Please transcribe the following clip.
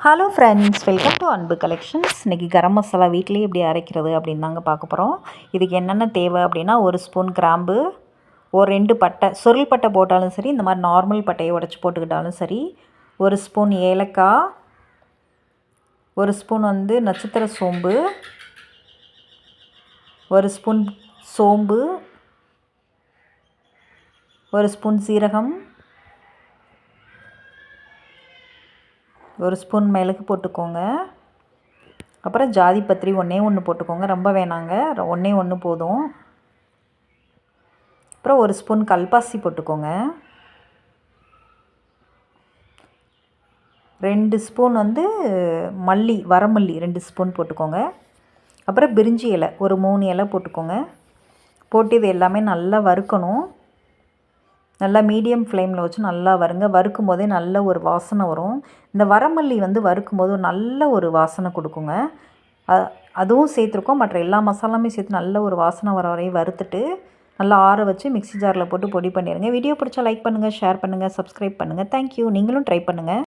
Hello friends, welcome to அன்பு collections. இன்றைக்கி கரம் மசாலா வீட்டிலே எப்படி அரைக்கிறது அப்படின்னு தாங்க பார்க்க போகிறோம். இதுக்கு என்னென்ன தேவை அப்படின்னா, ஒரு ஸ்பூன் கிராம்பு, ஒரு 2 பட்டை, சொருள் பட்டை போட்டாலும் சரி, இந்த மாதிரி நார்மல் பட்டையை உடச்சி போட்டுக்கிட்டாலும் சரி, ஒரு ஸ்பூன் ஏலக்காய், ஒரு ஸ்பூன் நட்சத்திர சோம்பு, ஒரு ஸ்பூன் சோம்பு, ஒரு ஸ்பூன் சீரகம், ஒரு ஸ்பூன் மிளகு போட்டுக்கோங்க. அப்புறம் ஜாதி பத்திரி ஒன்று போட்டுக்கோங்க, ரொம்ப வேணாங்க, ஒன்று போதும். அப்புறம் ஒரு ஸ்பூன் கல்பாசி போட்டுக்கோங்க. 2 ஸ்பூன் மல்லி, வரமல்லி 2 ஸ்பூன் போட்டுக்கோங்க. அப்புறம் பிரிஞ்சி இலை ஒரு 3 இலை போட்டுக்கோங்க. போட்டு இது எல்லாமே நல்லா வறுக்கணும். நல்லா மீடியம் ஃப்ளேமில் வச்சு நல்லா வறுக்கும் போதே நல்ல ஒரு வாசனை வரும். இந்த வரமல்லி வறுக்கும்போது நல்ல ஒரு வாசனை கொடுக்குங்க. அதுவும் சேர்த்துருக்கோம், மற்ற எல்லா மசாலாமே சேர்த்து நல்ல ஒரு வாசனை வர வரையும் வறுத்துட்டு நல்லா ஆற வச்சு மிக்ஸி ஜாரில் போட்டு பொடி பண்ணிடுங்க. வீடியோ பிடிச்சா லைக் பண்ணுங்கள், ஷேர் பண்ணுங்கள், சப்ஸ்கிரைப் பண்ணுங்கள். தேங்க்யூ. நீங்களும் ட்ரை பண்ணுங்கள்.